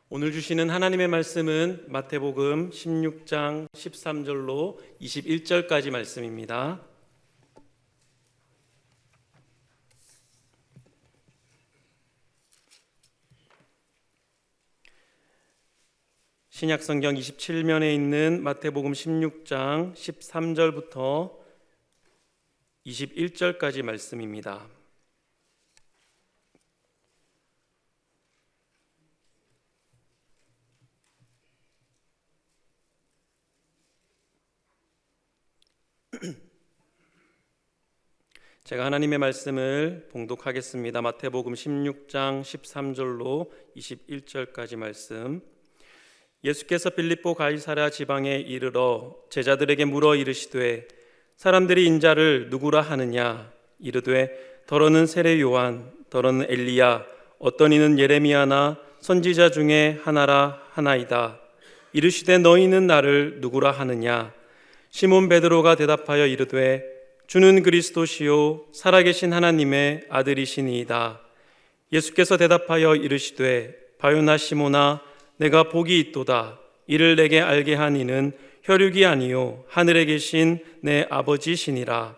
오늘 주시는 하나님의 말씀은 마태복음 16장 13절로 21절까지 말씀입니다. 신약성경 27면에 있는 마태복음 16장 13절부터 21절까지 말씀입니다. 제가 하나님의 말씀을 봉독하겠습니다. 마태복음 16장 13절로 21절까지 말씀. 예수께서 빌립보 가이사랴 지방에 이르러 제자들에게 물어 이르시되 사람들이 인자를 누구라 하느냐? 이르되 더러는 세례 요한, 더러는 엘리야, 어떤 이는 예레미야나 선지자 중에 하나라 하나이다. 이르시되 너희는 나를 누구라 하느냐? 시몬 베드로가 대답하여 이르되 주는 그리스도시요 살아계신 하나님의 아들이시니이다. 예수께서 대답하여 이르시되 바요나 시몬아 내가 복이 있도다. 이를 내게 알게 한 이는 혈육이 아니요 하늘에 계신 내 아버지시니라.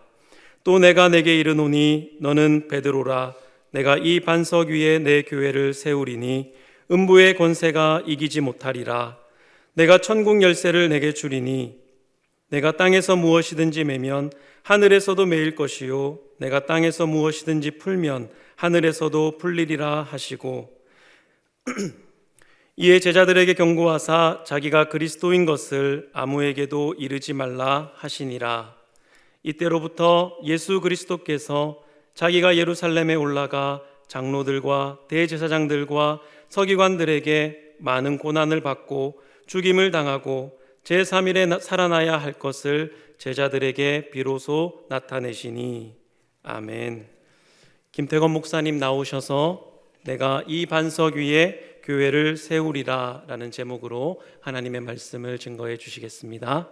또 내가 내게 이르노니 너는 베드로라. 내가 이 반석 위에 내 교회를 세우리니 음부의 권세가 이기지 못하리라. 내가 천국 열쇠를 내게 주리니 내가 땅에서 무엇이든지 매면 하늘에서도 매일 것이요 내가 땅에서 무엇이든지 풀면 하늘에서도 풀리리라 하시고 이에 제자들에게 경고하사 자기가 그리스도인 것을 아무에게도 이르지 말라 하시니라. 이때로부터 예수 그리스도께서 자기가 예루살렘에 올라가 장로들과 대제사장들과 서기관들에게 많은 고난을 받고 죽임을 당하고 제3일에 살아나야 할 것을 제자들에게 비로소 나타내시니. 아멘. 김태건 목사님 나오셔서 내가 이 반석 위에 교회를 세우리라 라는 제목으로 하나님의 말씀을 증거해 주시겠습니다.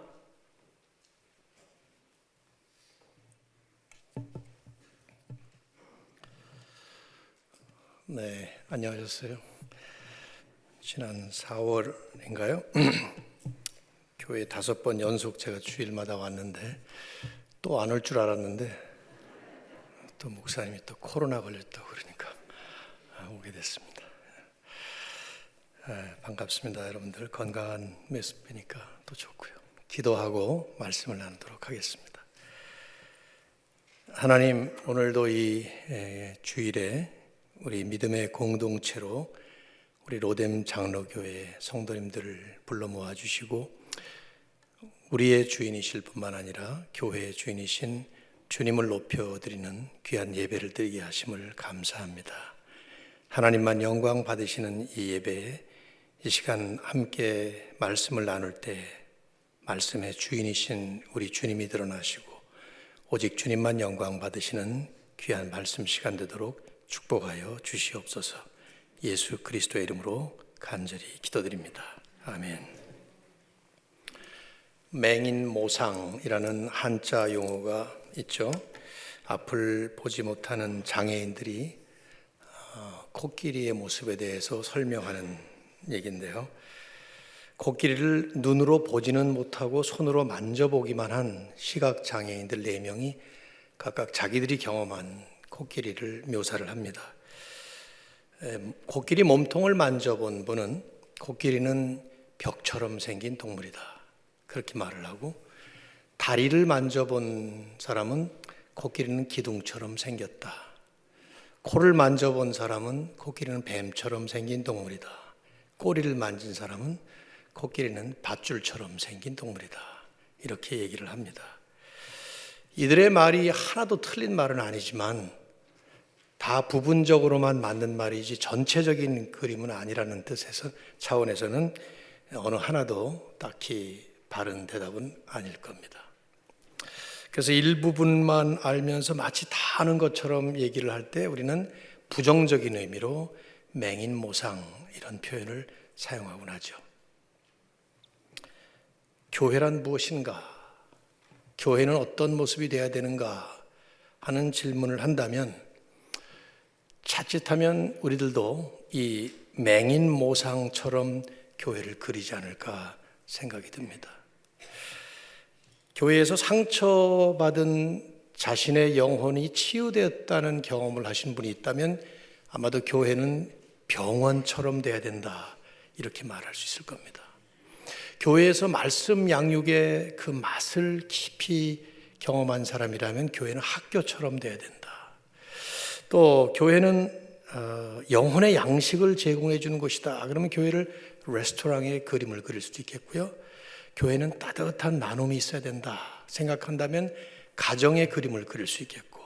네, 안녕하셨어요. 지난 4월인가요? 교회 5번 연속 제가 주일마다 왔는데 또 안 올 줄 알았는데 또 목사님이 또 코로나 걸렸다고 그러니까 오게 됐습니다. 반갑습니다. 여러분들 건강한 모습 뵈니까 또 좋고요. 기도하고 말씀을 나누도록 하겠습니다. 하나님, 오늘도 이 주일에 우리 믿음의 공동체로 우리 로뎀 장로교회 성도님들을 불러 모아 주시고 우리의 주인이실 뿐만 아니라 교회의 주인이신 주님을 높여드리는 귀한 예배를 드리게 하심을 감사합니다. 하나님만 영광 받으시는 이 예배에 이 시간 함께 말씀을 나눌 때 말씀의 주인이신 우리 주님이 드러나시고 오직 주님만 영광 받으시는 귀한 말씀 시간 되도록 축복하여 주시옵소서. 예수 그리스도의 이름으로 간절히 기도드립니다. 아멘. 맹인모상이라는 한자 용어가 있죠. 앞을 보지 못하는 장애인들이 코끼리의 모습에 대해서 설명하는 얘기인데요. 코끼리를 눈으로 보지는 못하고 손으로 만져보기만 한 시각장애인들 4명이 각각 자기들이 경험한 코끼리를 묘사를 합니다. 코끼리 몸통을 만져본 분은 코끼리는 벽처럼 생긴 동물이다, 그렇게 말을 하고, 다리를 만져본 사람은 코끼리는 기둥처럼 생겼다, 코를 만져본 사람은 코끼리는 뱀처럼 생긴 동물이다, 꼬리를 만진 사람은 코끼리는 밧줄처럼 생긴 동물이다, 이렇게 얘기를 합니다. 이들의 말이 하나도 틀린 말은 아니지만 다 부분적으로만 맞는 말이지 전체적인 그림은 아니라는 뜻에서 차원에서는 어느 하나도 딱히 바른 대답은 아닐 겁니다. 그래서 일부분만 알면서 마치 다 아는 것처럼 얘기를 할 때 우리는 부정적인 의미로 맹인모상 이런 표현을 사용하곤 하죠. 교회란 무엇인가? 교회는 어떤 모습이 되어야 되는가? 하는 질문을 한다면 자칫하면 우리들도 이 맹인 모상처럼 교회를 그리지 않을까 생각이 듭니다. 교회에서 상처받은 자신의 영혼이 치유되었다는 경험을 하신 분이 있다면 아마도 교회는 병원처럼 돼야 된다, 이렇게 말할 수 있을 겁니다. 교회에서 말씀 양육의 그 맛을 깊이 경험한 사람이라면 교회는 학교처럼 돼야 된다. 또 교회는 영혼의 양식을 제공해 주는 곳이다. 그러면 교회를 레스토랑의 그림을 그릴 수도 있겠고요. 교회는 따뜻한 나눔이 있어야 된다 생각한다면 가정의 그림을 그릴 수 있겠고,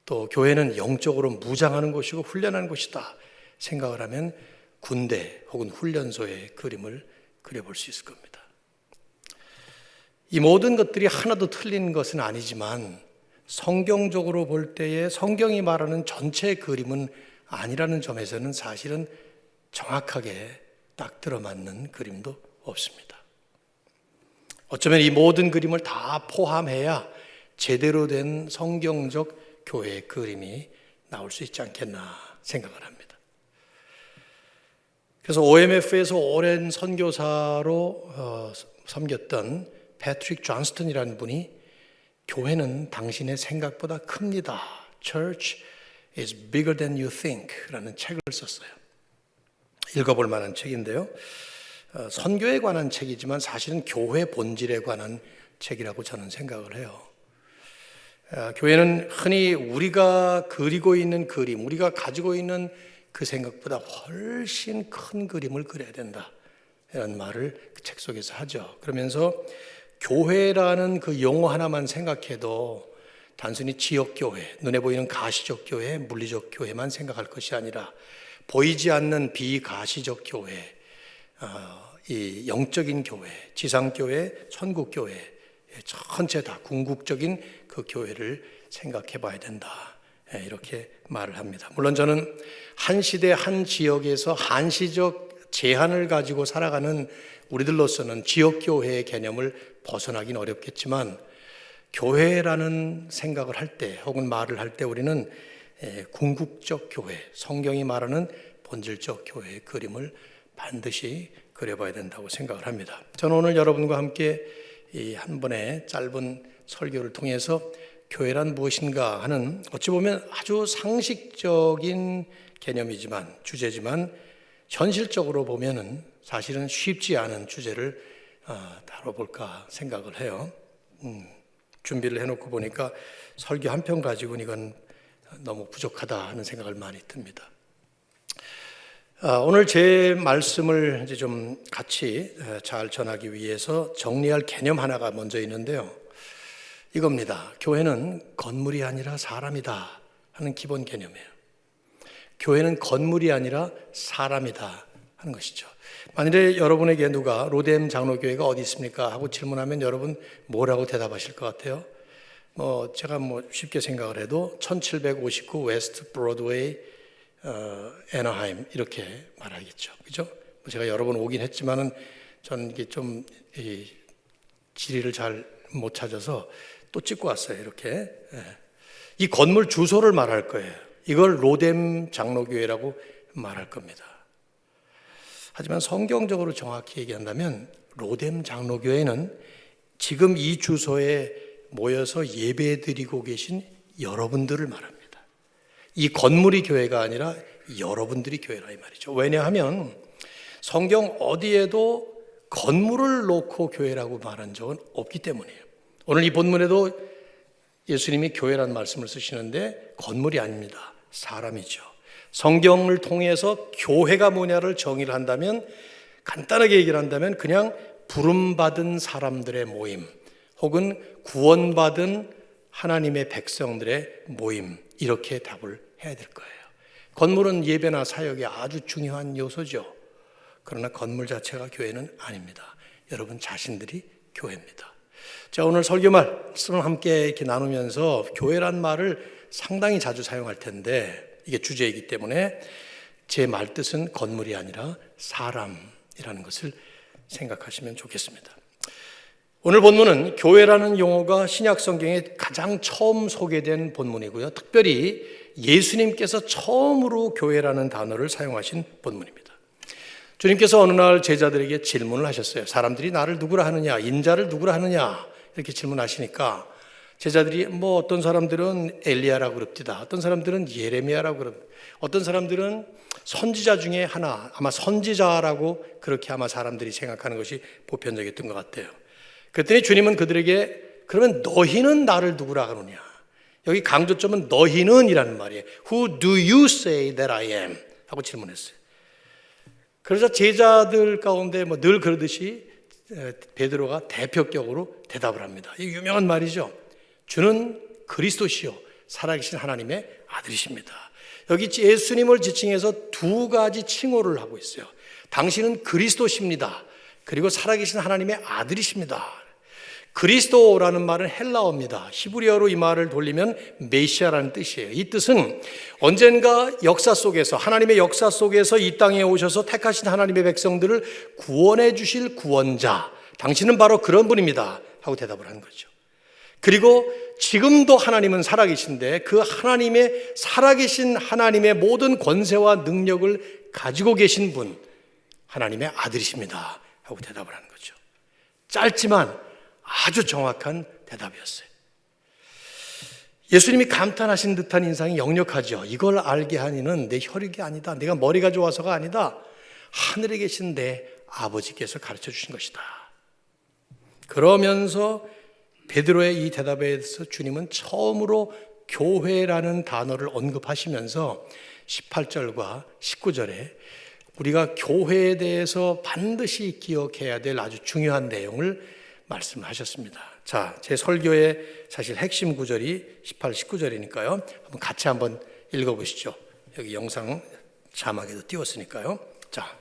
또 교회는 영적으로 무장하는 곳이고 훈련하는 곳이다 생각을 하면 군대 혹은 훈련소의 그림을 그려볼 수 있을 겁니다. 이 모든 것들이 하나도 틀린 것은 아니지만 성경적으로 볼 때에 성경이 말하는 전체 그림은 아니라는 점에서는 사실은 정확하게 딱 들어맞는 그림도 없습니다. 어쩌면 이 모든 그림을 다 포함해야 제대로 된 성경적 교회의 그림이 나올 수 있지 않겠나 생각을 합니다. 그래서 OMF에서 오랜 선교사로 섬겼던 패트릭 존스턴이라는 분이 교회는 당신의 생각보다 큽니다. Church is bigger than you think 라는 책을 썼어요. 읽어볼 만한 책인데요. 선교에 관한 책이지만 사실은 교회 본질에 관한 책이라고 저는 생각을 해요. 교회는 흔히 우리가 그리고 있는 그림, 우리가 가지고 있는 그 생각보다 훨씬 큰 그림을 그려야 된다, 이런 말을 그 책 속에서 하죠. 그러면서 교회라는 그 용어 하나만 생각해도 단순히 지역교회, 눈에 보이는 가시적 교회, 물리적 교회만 생각할 것이 아니라 보이지 않는 비가시적 교회, 이 영적인 교회, 지상교회, 천국교회, 전체 다 궁극적인 그 교회를 생각해 봐야 된다, 이렇게 말을 합니다. 물론 저는 한 시대 한 지역에서 한시적 제한을 가지고 살아가는 우리들로서는 지역교회의 개념을 벗어나긴 어렵겠지만 교회라는 생각을 할 때 혹은 말을 할 때 우리는 궁극적 교회, 성경이 말하는 본질적 교회의 그림을 반드시 그려봐야 된다고 생각을 합니다. 저는 오늘 여러분과 함께 이 한 번의 짧은 설교를 통해서 교회란 무엇인가 하는 어찌 보면 아주 상식적인 개념이지만 주제지만 현실적으로 보면은 사실은 쉽지 않은 주제를 다뤄볼까 생각을 해요. 준비를 해놓고 보니까 설교 한 편 가지고는 이건 너무 부족하다 하는 생각을 많이 듭니다. 오늘 제 말씀을 이제 좀 같이 잘 전하기 위해서 정리할 개념 하나가 먼저 있는데요. 이겁니다. 교회는 건물이 아니라 사람이다 하는 기본 개념이에요. 교회는 건물이 아니라 사람이다 하는 것이죠. 만일에 여러분에게 누가 로뎀 장로교회가 어디 있습니까? 하고 질문하면 여러분 뭐라고 대답하실 것 같아요? 제가 쉽게 생각을 해도 1759 웨스트 브로드웨이 애너하임 이렇게 말하겠죠. 그죠? 제가 여러 번 오긴 했지만은 저는 이게 좀 지리를 잘 못 찾아서 또 찍고 왔어요. 이렇게. 이 건물 주소를 말할 거예요. 이걸 로뎀 장로교회라고 말할 겁니다. 하지만 성경적으로 정확히 얘기한다면 로뎀 장로교회는 지금 이 주소에 모여서 예배드리고 계신 여러분들을 말합니다. 이 건물이 교회가 아니라 여러분들이 교회라 이 말이죠. 왜냐하면 성경 어디에도 건물을 놓고 교회라고 말한 적은 없기 때문이에요. 오늘 이 본문에도 예수님이 교회라는 말씀을 쓰시는데 건물이 아닙니다. 사람이죠. 성경을 통해서 교회가 뭐냐를 정의를 한다면 간단하게 얘기를 한다면 그냥 부름받은 사람들의 모임 혹은 구원받은 하나님의 백성들의 모임 이렇게 답을 해야 될 거예요. 건물은 예배나 사역이 아주 중요한 요소죠. 그러나 건물 자체가 교회는 아닙니다. 여러분 자신들이 교회입니다. 자, 오늘 설교 말씀을 함께 이렇게 나누면서 교회란 말을 상당히 자주 사용할 텐데 이게 주제이기 때문에 제 말뜻은 건물이 아니라 사람이라는 것을 생각하시면 좋겠습니다. 오늘 본문은 교회라는 용어가 신약 성경에 가장 처음 소개된 본문이고요. 특별히 예수님께서 처음으로 교회라는 단어를 사용하신 본문입니다. 주님께서 어느 날 제자들에게 질문을 하셨어요. 사람들이 나를 누구라 하느냐, 인자를 누구라 하느냐 이렇게 질문하시니까 제자들이 어떤 사람들은 엘리야라고 그럽디다, 어떤 사람들은 예레미야라고 그럽니다, 어떤 사람들은 선지자 중에 하나, 아마 선지자라고 그렇게 아마 사람들이 생각하는 것이 보편적이었던 것 같아요. 그랬더니 주님은 그들에게 그러면 너희는 나를 누구라 하느냐, 여기 강조점은 너희는 이라는 말이에요. Who do you say that I am? 하고 질문했어요. 그래서 제자들 가운데 늘 그러듯이 베드로가 대표격으로 대답을 합니다. 이 유명한 말이죠. 주는 그리스도시요 살아계신 하나님의 아들이십니다. 여기 예수님을 지칭해서 두 가지 칭호를 하고 있어요. 당신은 그리스도십니다. 그리고 살아계신 하나님의 아들이십니다. 그리스도라는 말은 헬라어입니다. 히브리어로 이 말을 돌리면 메시아라는 뜻이에요. 이 뜻은 언젠가 역사 속에서, 하나님의 역사 속에서 이 땅에 오셔서 택하신 하나님의 백성들을 구원해 주실 구원자, 당신은 바로 그런 분입니다 하고 대답을 한 거죠. 그리고 지금도 하나님은 살아계신데 그 하나님의 살아계신 하나님의 모든 권세와 능력을 가지고 계신 분, 하나님의 아들이십니다 하고 대답을 하는 거죠. 짧지만 아주 정확한 대답이었어요. 예수님이 감탄하신 듯한 인상이 역력하죠. 이걸 알게 하니는 내 혈육이 아니다, 내가 머리가 좋아서가 아니다, 하늘에 계신 내 아버지께서 가르쳐 주신 것이다. 그러면서 베드로의 이 대답에 대해서 주님은 처음으로 교회라는 단어를 언급하시면서 18절과 19절에 우리가 교회에 대해서 반드시 기억해야 될 아주 중요한 내용을 말씀하셨습니다. 자, 제 설교의 사실 핵심 구절이 18, 19절이니까요. 한번 같이 한번 읽어보시죠. 여기 영상 자막에도 띄웠으니까요. 자,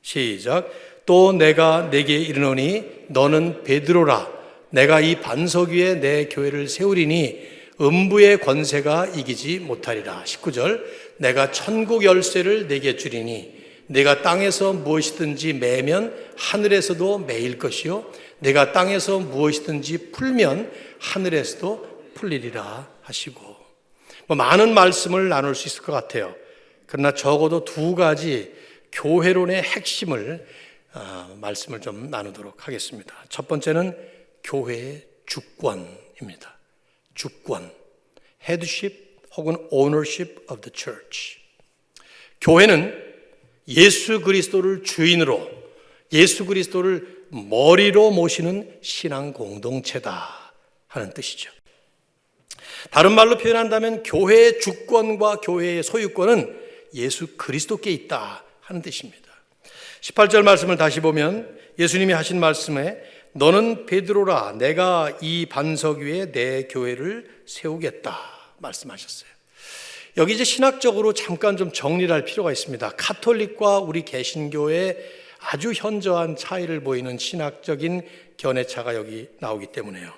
시작. 또 내가 내게 이르노니 너는 베드로라. 내가 이 반석 위에 내 교회를 세우리니 음부의 권세가 이기지 못하리라. 19절. 내가 천국 열쇠를 내게 주리니 내가 땅에서 무엇이든지 매면 하늘에서도 매일 것이요 내가 땅에서 무엇이든지 풀면 하늘에서도 풀리리라 하시고, 많은 말씀을 나눌 수 있을 것 같아요. 그러나 적어도 두 가지 교회론의 핵심을 말씀을 좀 나누도록 하겠습니다. 첫 번째는 교회의 주권입니다. 주권, headship 혹은 ownership of the church. 교회는 예수 그리스도를 주인으로, 예수 그리스도를 머리로 모시는 신앙 공동체다 하는 뜻이죠. 다른 말로 표현한다면 교회의 주권과 교회의 소유권은 예수 그리스도께 있다 하는 뜻입니다. 18절 말씀을 다시 보면 예수님이 하신 말씀에 너는 베드로라, 내가 이 반석 위에 내 교회를 세우겠다 말씀하셨어요. 여기 이제 신학적으로 잠깐 좀 정리를 할 필요가 있습니다. 가톨릭과 우리 개신교의 아주 현저한 차이를 보이는 신학적인 견해차가 여기 나오기 때문에요.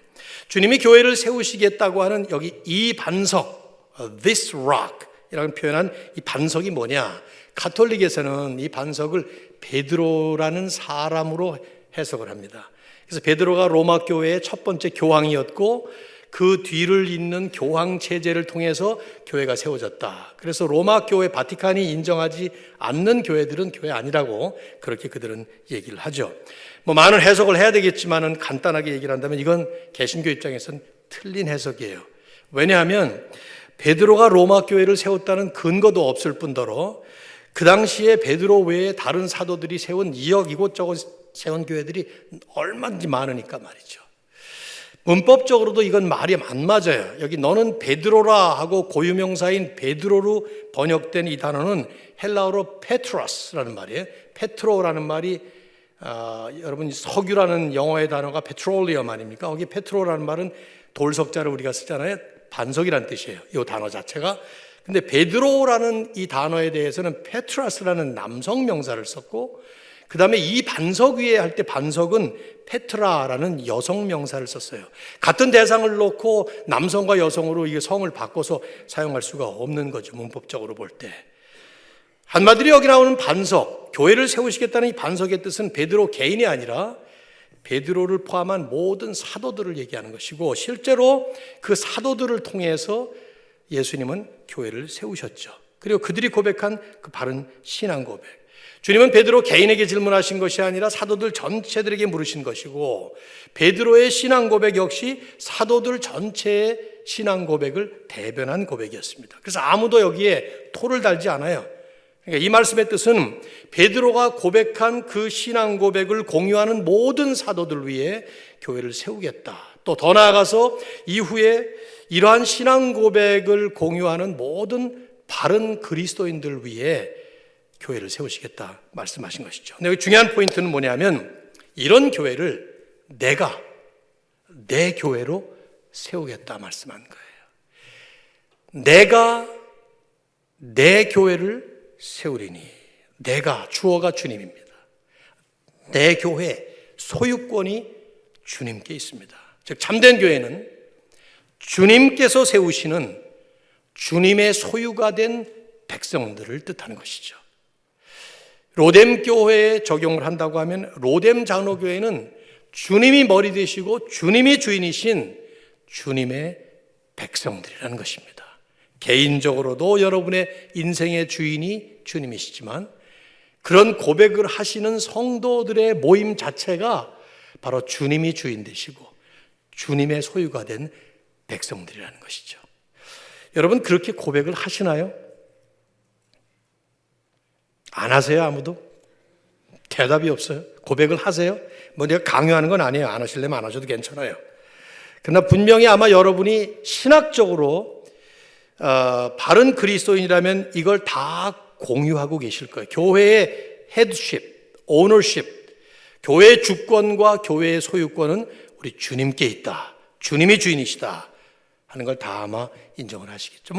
주님이 교회를 세우시겠다고 하는 여기 이 반석, this rock 이라고 표현한 이 반석이 뭐냐? 가톨릭에서는 이 반석을 베드로라는 사람으로 해석을 합니다. 그래서 베드로가 로마 교회의 첫 번째 교황이었고 그 뒤를 잇는 교황 체제를 통해서 교회가 세워졌다. 그래서 로마 교회 바티칸이 인정하지 않는 교회들은 교회 아니라고 그렇게 그들은 얘기를 하죠. 많은 해석을 해야 되겠지만은 간단하게 얘기를 한다면 이건 개신교 입장에서는 틀린 해석이에요. 왜냐하면 베드로가 로마 교회를 세웠다는 근거도 없을 뿐더러 그 당시에 베드로 외에 다른 사도들이 세운 이것저것 세운 교회들이 얼마든지 많으니까 말이죠. 문법적으로도 이건 말이 안 맞아요. 여기 너는 베드로라 하고 고유명사인 베드로로 번역된 이 단어는 헬라어로 페트로스라는 말이에요. 페트로라는 말이 여러분 석유라는 영어의 단어가 페트롤리엄 아닙니까? 거기 페트로라는 말은 돌석자를 우리가 쓰잖아요. 반석이라는 뜻이에요. 이 단어 자체가. 근데 베드로라는 이 단어에 대해서는 페트라스라는 남성 명사를 썼고 그 다음에 이 반석 위에 할 때 반석은 페트라라는 여성 명사를 썼어요. 같은 대상을 놓고 남성과 여성으로 이게 성을 바꿔서 사용할 수가 없는 거죠. 문법적으로 볼 때. 한마디로 여기 나오는 반석, 교회를 세우시겠다는 이 반석의 뜻은 베드로 개인이 아니라 베드로를 포함한 모든 사도들을 얘기하는 것이고 실제로 그 사도들을 통해서 예수님은 교회를 세우셨죠. 그리고 그들이 고백한 그 바른 신앙 고백. 주님은 베드로 개인에게 질문하신 것이 아니라 사도들 전체들에게 물으신 것이고, 베드로의 신앙 고백 역시 사도들 전체의 신앙 고백을 대변한 고백이었습니다. 그래서 아무도 여기에 토를 달지 않아요. 그러니까 이 말씀의 뜻은 베드로가 고백한 그 신앙 고백을 공유하는 모든 사도들 위해 교회를 세우겠다. 또 더 나아가서 이후에 이러한 신앙 고백을 공유하는 모든 바른 그리스도인들 위해 교회를 세우시겠다 말씀하신 것이죠. 근데 여기 중요한 포인트는 뭐냐면 이런 교회를 내가 내 교회로 세우겠다 말씀한 거예요. 내가 내 교회를 세우리니, 내가 주어가 주님입니다. 내 교회 소유권이 주님께 있습니다. 즉 참된 교회는 주님께서 세우시는 주님의 소유가 된 백성들을 뜻하는 것이죠. 로뎀 교회에 적용을 한다고 하면 로뎀 장로교회는 주님이 머리 되시고 주님이 주인이신 주님의 백성들이라는 것입니다. 개인적으로도 여러분의 인생의 주인이 주님이시지만 그런 고백을 하시는 성도들의 모임 자체가 바로 주님이 주인 되시고 주님의 소유가 된 백성들이라는 것이죠. 여러분 그렇게 고백을 하시나요? 안 하세요? 아무도? 대답이 없어요. 고백을 하세요? 뭐 내가 강요하는 건 아니에요. 안 하시려면 안 하셔도 괜찮아요. 그러나 분명히 아마 여러분이 신학적으로 바른 그리스도인이라면 이걸 다 공유하고 계실 거예요. 교회의 헤드십, 오너십, 교회의 주권과 교회의 소유권은 우리 주님께 있다. 주님이 주인이시다 하는 걸 다 아마 인정을 하시겠죠.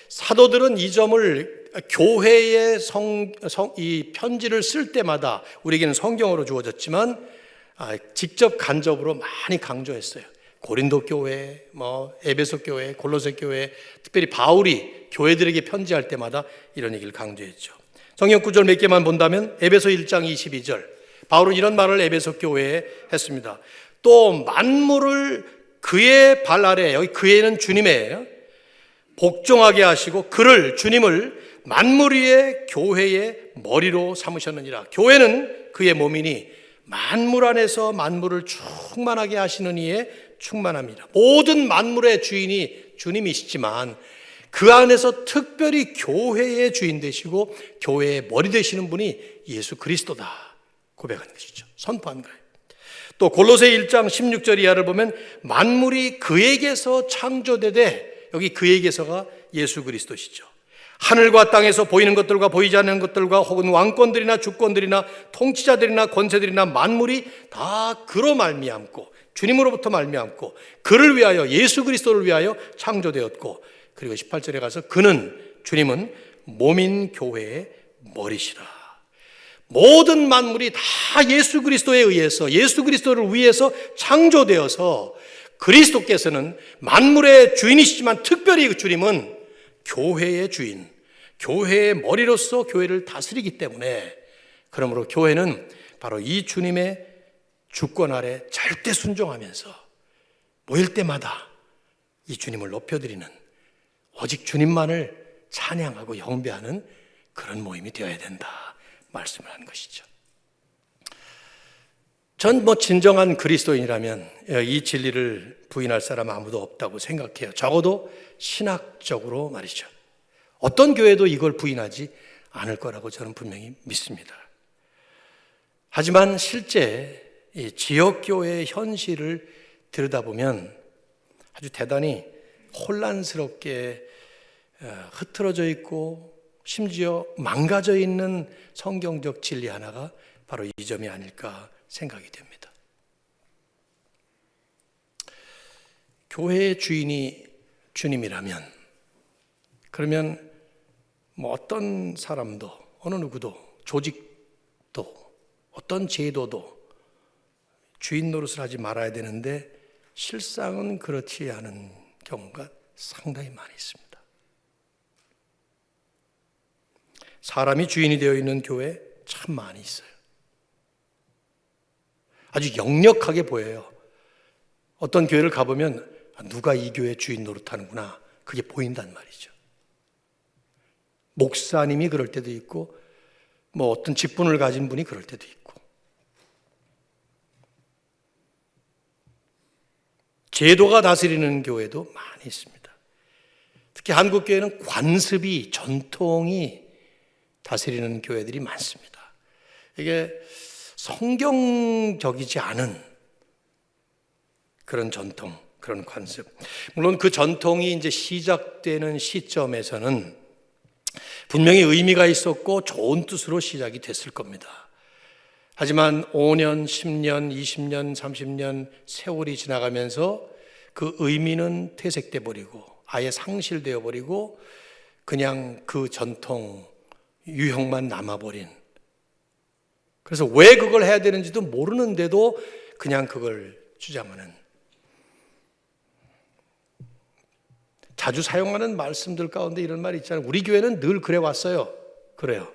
사도들은 이 점을 교회의 이 편지를 쓸 때마다 우리에게는 성경으로 주어졌지만 직접 간접으로 많이 강조했어요. 고린도 교회, 에베소 교회, 골로새 교회, 특별히 바울이 교회들에게 편지할 때마다 이런 얘기를 강조했죠. 성경 구절 몇 개만 본다면 에베소 1장 22절, 바울은 이런 말을 에베소 교회에 했습니다. 또 만물을 그의 발 아래, 여기 그의는 주님이에요, 복종하게 하시고 그를, 주님을 만물 위의 교회의 머리로 삼으셨느니라. 교회는 그의 몸이니 만물 안에서 만물을 충만하게 하시는 이의 충만합니다. 모든 만물의 주인이 주님이시지만 그 안에서 특별히 교회의 주인 되시고 교회의 머리 되시는 분이 예수 그리스도다 고백하는 것이죠. 선포한 거예요. 또 골로새 1장 16절 이하를 보면 만물이 그에게서 창조되되, 여기 그에게서가 예수 그리스도시죠. 하늘과 땅에서 보이는 것들과 보이지 않는 것들과 혹은 왕권들이나 주권들이나 통치자들이나 권세들이나 만물이 다 그로 말미암고, 주님으로부터 말미암고 그를 위하여, 예수 그리스도를 위하여 창조되었고, 그리고 18절에 가서 그는, 주님은 몸인 교회의 머리시라. 모든 만물이 다 예수 그리스도에 의해서, 예수 그리스도를 위해서 창조되어서 그리스도께서는 만물의 주인이시지만 특별히 그 주님은 교회의 주인, 교회의 머리로서 교회를 다스리기 때문에, 그러므로 교회는 바로 이 주님의 주권 아래 절대 순종하면서 모일 때마다 이 주님을 높여드리는, 오직 주님만을 찬양하고 영배하는 그런 모임이 되어야 된다 말씀을 하는 것이죠. 전 진정한 그리스도인이라면 이 진리를 부인할 사람 아무도 없다고 생각해요. 적어도 신학적으로 말이죠. 어떤 교회도 이걸 부인하지 않을 거라고 저는 분명히 믿습니다. 하지만 실제 이 지역교회의 현실을 들여다보면 아주 대단히 혼란스럽게 흐트러져 있고 심지어 망가져 있는 성경적 진리 하나가 바로 이 점이 아닐까 생각이 됩니다. 교회의 주인이 주님이라면, 그러면 어떤 사람도, 어느 누구도, 조직도, 어떤 제도도 주인 노릇을 하지 말아야 되는데 실상은 그렇지 않은 경우가 상당히 많이 있습니다. 사람이 주인이 되어 있는 교회 참 많이 있어요. 아주 역력하게 보여요. 어떤 교회를 가보면 누가 이 교회 주인 노릇하는구나 그게 보인단 말이죠. 목사님이 그럴 때도 있고 뭐 어떤 직분을 가진 분이 그럴 때도 있고 제도가 다스리는 교회도 많이 있습니다. 특히 한국 교회는 관습이 전통이 다스리는 교회들이 많습니다. 이게 성경적이지 않은 그런 전통, 그런 관습. 물론 그 전통이 이제 시작되는 시점에서는 분명히 의미가 있었고 좋은 뜻으로 시작이 됐을 겁니다. 하지만 5년, 10년, 20년, 30년 세월이 지나가면서 그 의미는 퇴색돼 버리고 아예 상실되어 버리고 그냥 그 전통 유형만 남아버린, 그래서 왜 그걸 해야 되는지도 모르는데도 그냥 그걸 주장하는, 자주 사용하는 말씀들 가운데 이런 말이 있잖아요. 우리 교회는 늘 그래 왔어요. 그래요.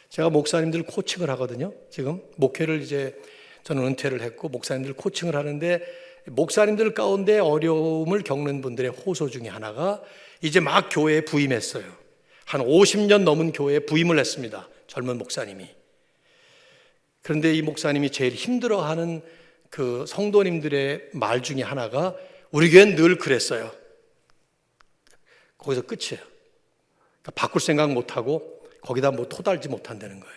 제가 목사님들 코칭을 하거든요. 지금 목회를 이제 저는 은퇴를 했고 목사님들 코칭을 하는데 목사님들 가운데 어려움을 겪는 분들의 호소 중에 하나가 이제 막 교회에 부임했어요. 한 50년 넘은 교회에 부임을 했습니다. 젊은 목사님이. 그런데 이 목사님이 제일 힘들어하는 그 성도님들의 말 중에 하나가 우리 교회는 늘 그랬어요. 거기서 끝이에요. 그러니까 바꿀 생각 못하고 거기다 뭐 토달지 못한다는 거예요.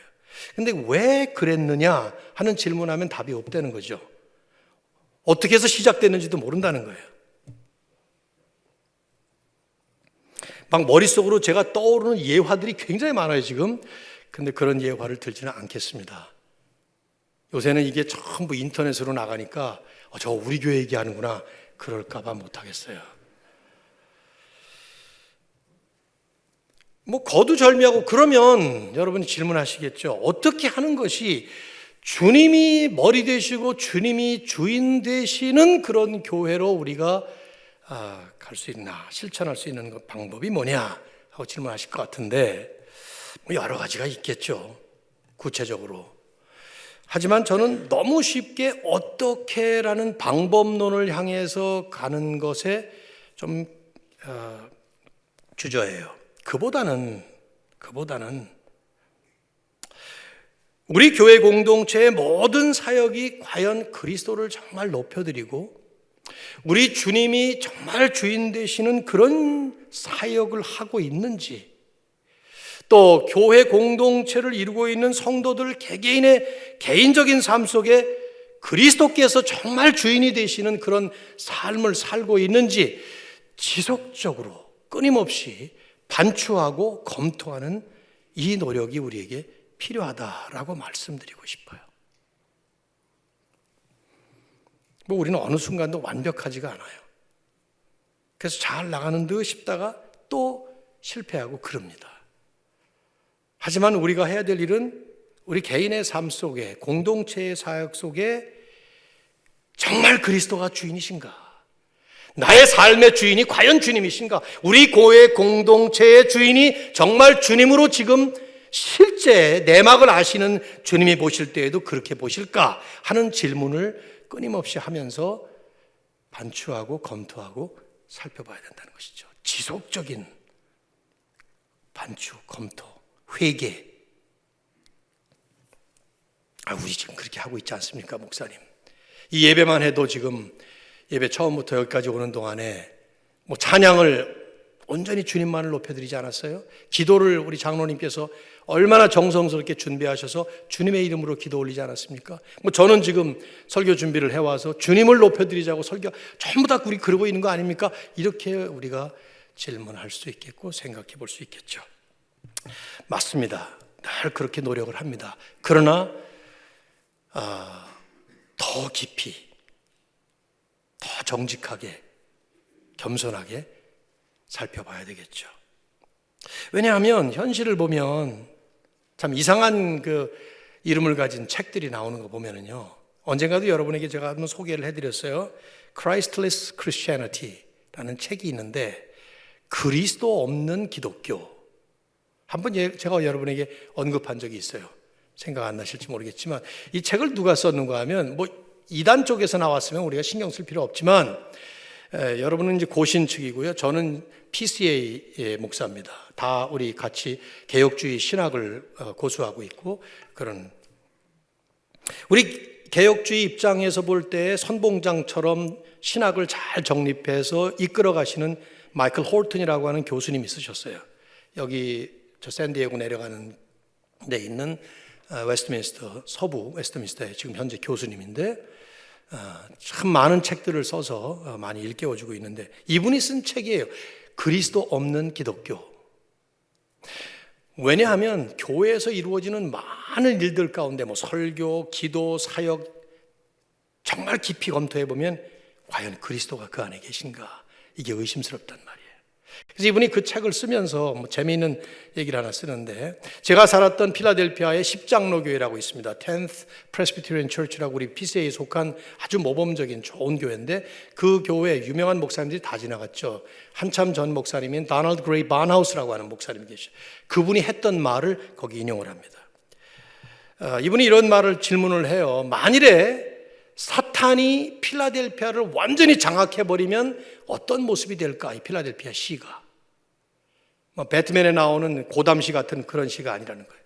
근데 왜 그랬느냐 하는 질문하면 답이 없다는 거죠. 어떻게 해서 시작됐는지도 모른다는 거예요. 막 머릿속으로 제가 떠오르는 예화들이 굉장히 많아요 지금. 근데 그런 예화를 들지는 않겠습니다. 요새는 이게 전부 인터넷으로 나가니까 저 우리 교회 얘기하는구나 그럴까 봐 못하겠어요. 뭐 거두절미하고 그러면 여러분이 질문하시겠죠. 어떻게 하는 것이 주님이 머리 되시고 주님이 주인 되시는 그런 교회로 우리가 갈 수 있나, 실천할 수 있는 방법이 뭐냐 하고 질문하실 것 같은데 뭐 여러 가지가 있겠죠, 구체적으로. 하지만 저는 너무 쉽게 어떻게라는 방법론을 향해서 가는 것에 좀 주저해요. 그보다는 우리 교회 공동체의 모든 사역이 과연 그리스도를 정말 높여드리고 우리 주님이 정말 주인 되시는 그런 사역을 하고 있는지, 또 교회 공동체를 이루고 있는 성도들 개개인의 개인적인 삶 속에 그리스도께서 정말 주인이 되시는 그런 삶을 살고 있는지 지속적으로 끊임없이 반추하고 검토하는 이 노력이 우리에게 필요하다라고 말씀드리고 싶어요. 뭐 우리는 어느 순간도 완벽하지가 않아요. 그래서 잘 나가는 듯 싶다가 또 실패하고 그럽니다. 하지만 우리가 해야 될 일은 우리 개인의 삶 속에, 공동체의 사역 속에 정말 그리스도가 주인이신가? 나의 삶의 주인이 과연 주님이신가? 우리 교회 공동체의 주인이 정말 주님으로 지금 실제 내막을 아시는 주님이 보실 때에도 그렇게 보실까? 하는 질문을 끊임없이 하면서 반추하고 검토하고 살펴봐야 된다는 것이죠. 지속적인 반추, 검토, 회개. 우리 지금 그렇게 하고 있지 않습니까, 목사님? 이 예배만 해도 지금 예배 처음부터 여기까지 오는 동안에 뭐 찬양을 온전히 주님만을 높여드리지 않았어요? 기도를 우리 장로님께서 얼마나 정성스럽게 준비하셔서 주님의 이름으로 기도 올리지 않았습니까? 뭐 저는 지금 설교 준비를 해와서 주님을 높여드리자고 설교 전부 다 우리 그러고 있는 거 아닙니까? 이렇게 우리가 질문할 수 있겠고 생각해 볼 수 있겠죠. 맞습니다. 늘 그렇게 노력을 합니다. 그러나 더 깊이, 더 정직하게, 겸손하게 살펴봐야 되겠죠. 왜냐하면 현실을 보면 참 이상한 그 이름을 가진 책들이 나오는 거 보면은요, 언젠가도 여러분에게 제가 한번 소개를 해드렸어요. Christless Christianity라는 책이 있는데 그리스도 없는 기독교. 한번 제가 여러분에게 언급한 적이 있어요. 생각 안 나실지 모르겠지만 이 책을 누가 썼는가 하면 뭐 이단 쪽에서 나왔으면 우리가 신경 쓸 필요 없지만 여러분은 이제 고신 측이고요. 저는 PCA의 목사입니다. 다 우리 같이 개혁주의 신학을 고수하고 있고, 그런 우리 개혁주의 입장에서 볼 때 선봉장처럼 신학을 잘 정립해서 이끌어 가시는 마이클 홀튼이라고 하는 교수님이 있으셨어요. 여기 저 샌디에고 내려가는 데 있는 웨스트민스터, 서부 웨스트민스터의 지금 현재 교수님인데, 참 많은 책들을 써서 많이 일깨워주고 있는데, 이분이 쓴 책이에요. 그리스도 없는 기독교. 왜냐하면 교회에서 이루어지는 많은 일들 가운데 설교, 기도, 사역 정말 깊이 검토해 보면 과연 그리스도가 그 안에 계신가, 이게 의심스럽단 말이에요. 그래서 이분이 그 책을 쓰면서 재미있는 얘기를 하나 쓰는데, 제가 살았던 필라델피아의 십장로교회라고 있습니다. 10th Presbyterian Church라고 우리 PCA에 속한 아주 모범적인 좋은 교회인데, 그 교회 유명한 목사님들이 다 지나갔죠. 한참 전 목사님인 도널드 그레이 바나우스라고 하는 목사님이 계셔요. 그분이 했던 말을 거기 인용을 합니다. 이분이 이런 말을 질문을 해요. 만일에 사탄이 필라델피아를 완전히 장악해버리면 어떤 모습이 될까? 이 필라델피아 시가. 배트맨에 나오는 고담시 같은 그런 시가 아니라는 거예요.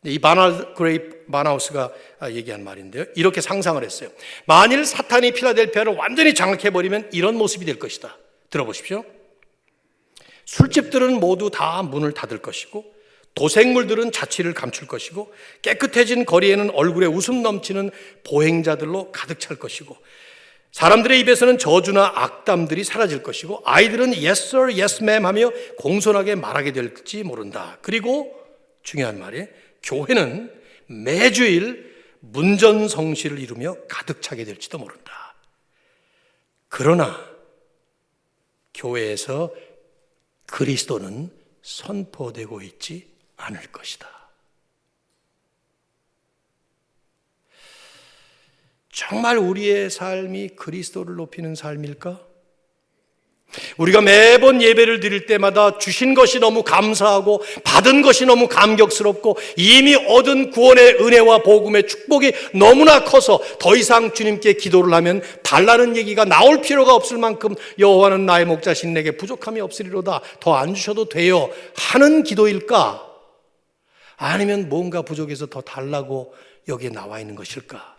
이 바널드 그레이 바나우스가 얘기한 말인데요. 이렇게 상상을 했어요. 만일 사탄이 필라델피아를 완전히 장악해버리면 이런 모습이 될 것이다. 들어보십시오. 술집들은 모두 다 문을 닫을 것이고, 도생물들은 자취를 감출 것이고, 깨끗해진 거리에는 얼굴에 웃음 넘치는 보행자들로 가득 찰 것이고, 사람들의 입에서는 저주나 악담들이 사라질 것이고, 아이들은 yes sir, yes ma'am 하며 공손하게 말하게 될지 모른다. 그리고 중요한 말이, 교회는 매주일 문전성시를 이루며 가득 차게 될지도 모른다. 그러나 교회에서 그리스도는 선포되고 있지 않을 것이다. 정말 우리의 삶이 그리스도를 높이는 삶일까? 우리가 매번 예배를 드릴 때마다 주신 것이 너무 감사하고 받은 것이 너무 감격스럽고 이미 얻은 구원의 은혜와 복음의 축복이 너무나 커서 더 이상 주님께 기도를 하면 달라는 얘기가 나올 필요가 없을 만큼 여호와는 나의 목자신 내게 부족함이 없으리로다, 더 안 주셔도 돼요 하는 기도일까? 아니면 뭔가 부족해서 더 달라고 여기에 나와 있는 것일까?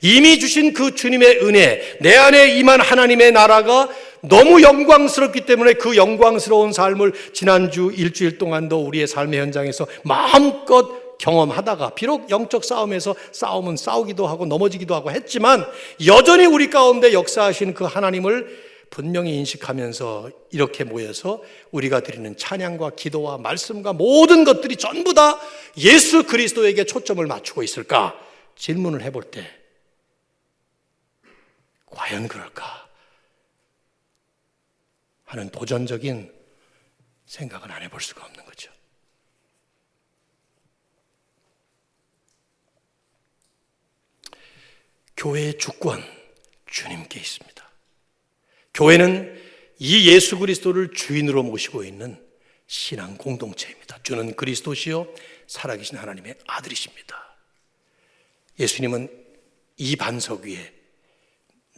이미 주신 그 주님의 은혜, 내 안에 임한 하나님의 나라가 너무 영광스럽기 때문에 그 영광스러운 삶을 지난주 일주일 동안도 우리의 삶의 현장에서 마음껏 경험하다가, 비록 영적 싸움에서 싸움은 싸우기도 하고 넘어지기도 하고 했지만 여전히 우리 가운데 역사하신 그 하나님을 분명히 인식하면서 이렇게 모여서 우리가 드리는 찬양과 기도와 말씀과 모든 것들이 전부 다 예수 그리스도에게 초점을 맞추고 있을까? 질문을 해볼 때 과연 그럴까 하는 도전적인 생각은 안 해볼 수가 없는 거죠. 교회의 주권, 주님께 있습니다. 교회는 이 예수 그리스도를 주인으로 모시고 있는 신앙 공동체입니다. 주는 그리스도시요 살아계신 하나님의 아들이십니다. 예수님은 이 반석 위에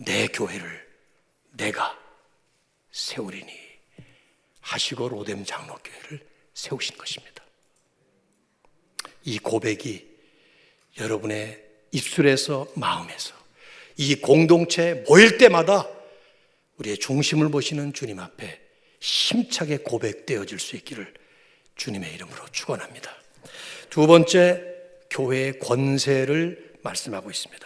내 교회를 내가 세우리니 하시고 로뎀 장로교회를 세우신 것입니다. 이 고백이 여러분의 입술에서 마음에서 이 공동체에 모일 때마다 우리의 중심을 보시는 주님 앞에 힘차게 고백되어질 수 있기를 주님의 이름으로 축원합니다. 두 번째, 교회의 권세를 말씀하고 있습니다.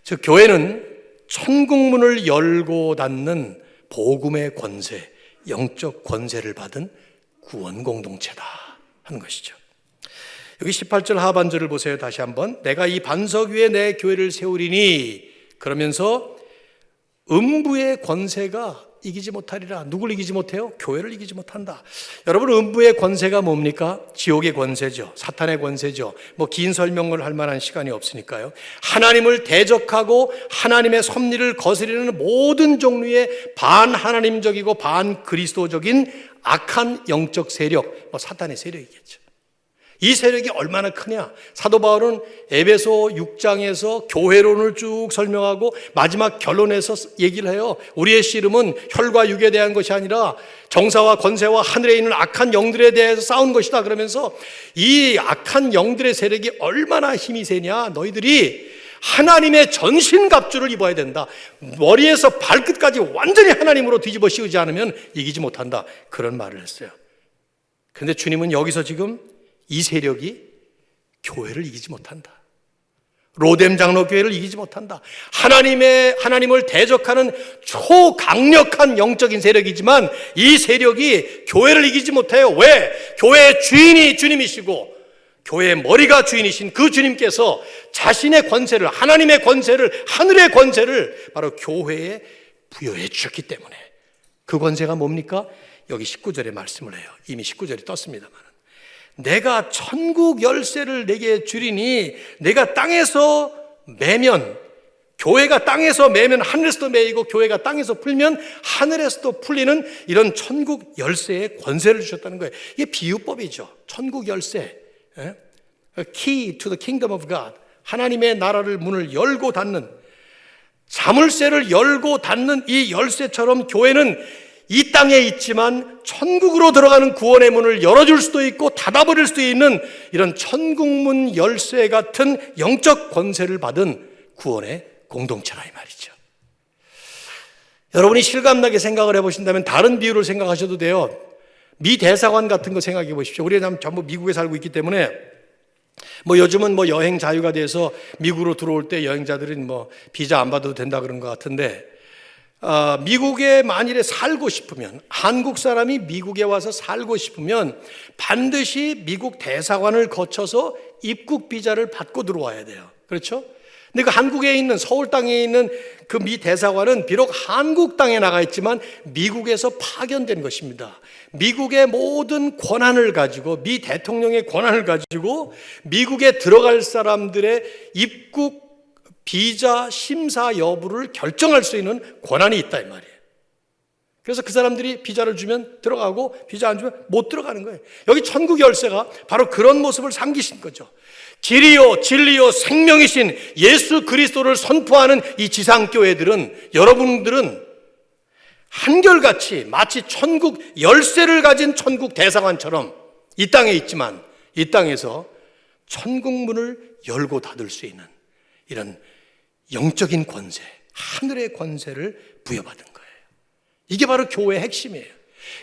즉 교회는 천국문을 열고 닫는 복음의 권세, 영적 권세를 받은 구원 공동체다 하는 것이죠. 여기 18절 하반절을 보세요. 다시 한번. 내가 이 반석 위에 내 교회를 세우리니, 그러면서 음부의 권세가 이기지 못하리라. 누굴 이기지 못해요? 교회를 이기지 못한다. 여러분, 음부의 권세가 뭡니까? 지옥의 권세죠. 사탄의 권세죠. 긴 설명을 할 만한 시간이 없으니까요. 하나님을 대적하고 하나님의 섭리를 거스르는 모든 종류의 반하나님적이고 반그리스도적인 악한 영적 세력, 사탄의 세력이겠죠. 이 세력이 얼마나 크냐? 사도 바울은 에베소 6장에서 교회론을 쭉 설명하고 마지막 결론에서 얘기를 해요. 우리의 씨름은 혈과 육에 대한 것이 아니라 정사와 권세와 하늘에 있는 악한 영들에 대해서 싸운 것이다. 그러면서 이 악한 영들의 세력이 얼마나 힘이 세냐? 너희들이 하나님의 전신갑주를 입어야 된다. 머리에서 발끝까지 완전히 하나님으로 뒤집어 씌우지 않으면 이기지 못한다. 그런 말을 했어요. 그런데 주님은 여기서 지금 이 세력이 교회를 이기지 못한다. 로뎀 장로교회를 이기지 못한다. 하나님을 대적하는 초강력한 영적인 세력이지만 이 세력이 교회를 이기지 못해요. 왜? 교회의 주인이 주님이시고 교회의 머리가 주인이신 그 주님께서 자신의 권세를, 하나님의 권세를, 하늘의 권세를 바로 교회에 부여해 주셨기 때문에 그 권세가 뭡니까? 여기 19절에 말씀을 해요. 이미 19절이 떴습니다만 내가 천국 열쇠를 내게 주리니 내가 땅에서 매면, 교회가 땅에서 매면 하늘에서도 매이고 교회가 땅에서 풀면 하늘에서도 풀리는 이런 천국 열쇠의 권세를 주셨다는 거예요. 이게 비유법이죠. 천국 열쇠, Key to the kingdom of God, 하나님의 나라를 문을 열고 닫는, 자물쇠를 열고 닫는 이 열쇠처럼 교회는 이 땅에 있지만 천국으로 들어가는 구원의 문을 열어줄 수도 있고 닫아버릴 수도 있는 이런 천국문 열쇠 같은 영적 권세를 받은 구원의 공동체라 이 말이죠. 여러분이 실감나게 생각을 해보신다면 다른 비유를 생각하셔도 돼요. 미 대사관 같은 거 생각해 보십시오. 우리가 전부 미국에 살고 있기 때문에 요즘은 여행 자유가 돼서 미국으로 들어올 때 여행자들은 비자 안 받아도 된다 그런 것 같은데 미국에 만일에 살고 싶으면, 한국 사람이 미국에 와서 살고 싶으면 반드시 미국 대사관을 거쳐서 입국 비자를 받고 들어와야 돼요. 그렇죠? 근데 그 한국에 있는, 서울 땅에 있는 그 미 대사관은 비록 한국 땅에 나가 있지만 미국에서 파견된 것입니다. 미국의 모든 권한을 가지고, 미 대통령의 권한을 가지고 미국에 들어갈 사람들의 입국 비자 심사 여부를 결정할 수 있는 권한이 있다 이 말이에요. 그래서 그 사람들이 비자를 주면 들어가고 비자 안 주면 못 들어가는 거예요. 여기 천국 열쇠가 바로 그런 모습을 삼기신 거죠. 길이요 진리요 생명이신 예수 그리스도를 선포하는 이 지상교회들은, 여러분들은 한결같이 마치 천국 열쇠를 가진 천국 대사관처럼 이 땅에 있지만 이 땅에서 천국 문을 열고 닫을 수 있는 이런 영적인 권세, 하늘의 권세를 부여받은 거예요. 이게 바로 교회의 핵심이에요.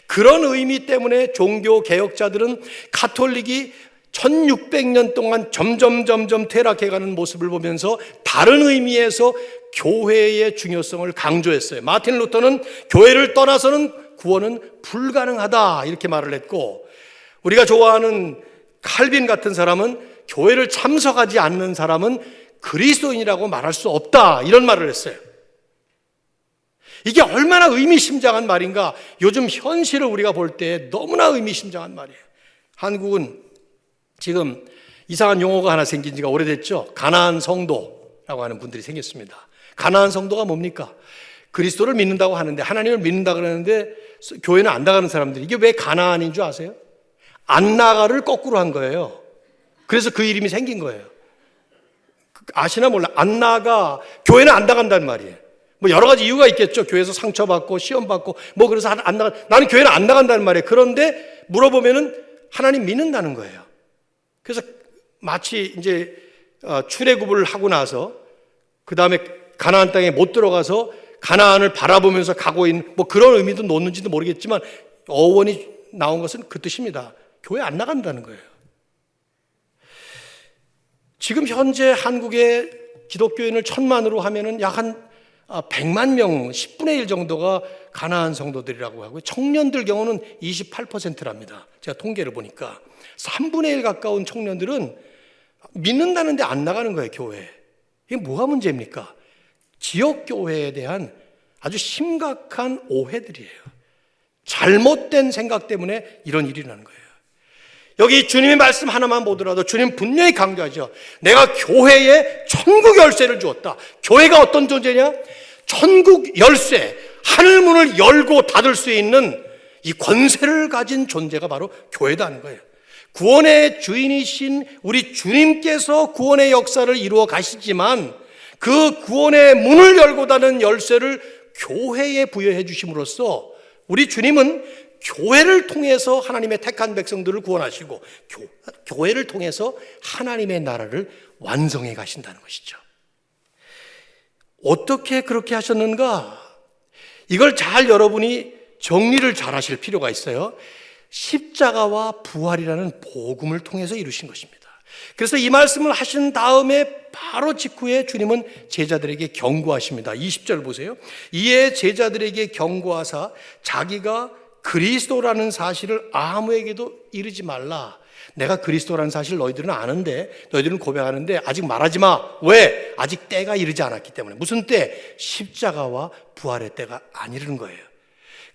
그런 의미 때문에 종교 개혁자들은 가톨릭이 1600년 동안 점점 퇴락해가는 모습을 보면서 다른 의미에서 교회의 중요성을 강조했어요. 마틴 루터는 교회를 떠나서는 구원은 불가능하다 이렇게 말을 했고, 우리가 좋아하는 칼빈 같은 사람은 교회를 참석하지 않는 사람은 그리스도인이라고 말할 수 없다 이런 말을 했어요. 이게 얼마나 의미심장한 말인가. 요즘 현실을 우리가 볼 때 너무나 의미심장한 말이에요. 한국은 지금 이상한 용어가 하나 생긴 지가 오래됐죠. 가나안 성도라고 하는 분들이 생겼습니다. 가나안 성도가 뭡니까? 그리스도를 믿는다고 하는데, 하나님을 믿는다 그러는데 교회는 안 나가는 사람들이, 이게 왜 가나안인 줄 아세요? 안 나가를 거꾸로 한 거예요. 그래서 그 이름이 생긴 거예요. 아시나 몰라. 안 나가, 교회는 안 나간다는 말이에요. 여러 가지 이유가 있겠죠. 교회에서 상처받고 시험받고 그래서 안 나가. 나는 교회는 안 나간다는 말이에요. 그런데 물어보면은 하나님 믿는다는 거예요. 그래서 마치 이제 출애굽을 하고 나서 그 다음에 가나안 땅에 못 들어가서 가나안을 바라보면서 가고 있는 그런 의미도 놓는지도 모르겠지만 어원이 나온 것은 그 뜻입니다. 교회 안 나간다는 거예요. 지금 현재 한국의 기독교인을 1000만으로 하면은 약 한 100만 명, 10분의 1 정도가 가나안 성도들이라고 하고요. 청년들 경우는 28%랍니다. 제가 통계를 보니까 3분의 1 가까운 청년들은 믿는다는데 안 나가는 거예요, 교회에. 이게 뭐가 문제입니까? 지역교회에 대한 아주 심각한 오해들이에요. 잘못된 생각 때문에 이런 일이 나는 거예요. 여기 주님의 말씀 하나만 보더라도 주님 분명히 강조하죠. 내가 교회에 천국 열쇠를 주었다. 교회가 어떤 존재냐? 천국 열쇠, 하늘문을 열고 닫을 수 있는 이 권세를 가진 존재가 바로 교회다 하는 거예요. 구원의 주인이신 우리 주님께서 구원의 역사를 이루어 가시지만 그 구원의 문을 열고 닫는 열쇠를 교회에 부여해 주심으로써 우리 주님은 교회를 통해서 하나님의 택한 백성들을 구원하시고 교회를 통해서 하나님의 나라를 완성해 가신다는 것이죠. 어떻게 그렇게 하셨는가? 이걸 잘 여러분이 정리를 잘 하실 필요가 있어요. 십자가와 부활이라는 복음을 통해서 이루신 것입니다. 그래서 이 말씀을 하신 다음에 바로 직후에 주님은 제자들에게 경고하십니다. 20절 보세요. 이에 제자들에게 경고하사 자기가 그리스도라는 사실을 아무에게도 이르지 말라. 내가 그리스도라는 사실 너희들은 아는데, 너희들은 고백하는데 아직 말하지 마. 왜? 아직 때가 이르지 않았기 때문에. 무슨 때? 십자가와 부활의 때가 안 이르는 거예요.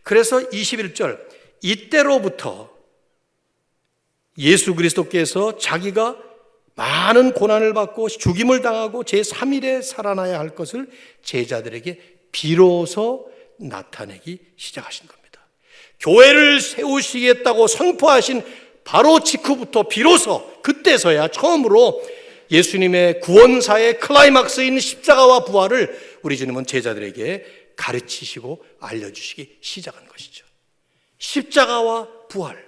그래서 21절, 이때로부터 예수 그리스도께서 자기가 많은 고난을 받고 죽임을 당하고 제3일에 살아나야 할 것을 제자들에게 비로소 나타내기 시작하신 겁니다. 교회를 세우시겠다고 선포하신 바로 직후부터 비로소 그때서야 처음으로 예수님의 구원사의 클라이막스인 십자가와 부활을 우리 주님은 제자들에게 가르치시고 알려주시기 시작한 것이죠. 십자가와 부활,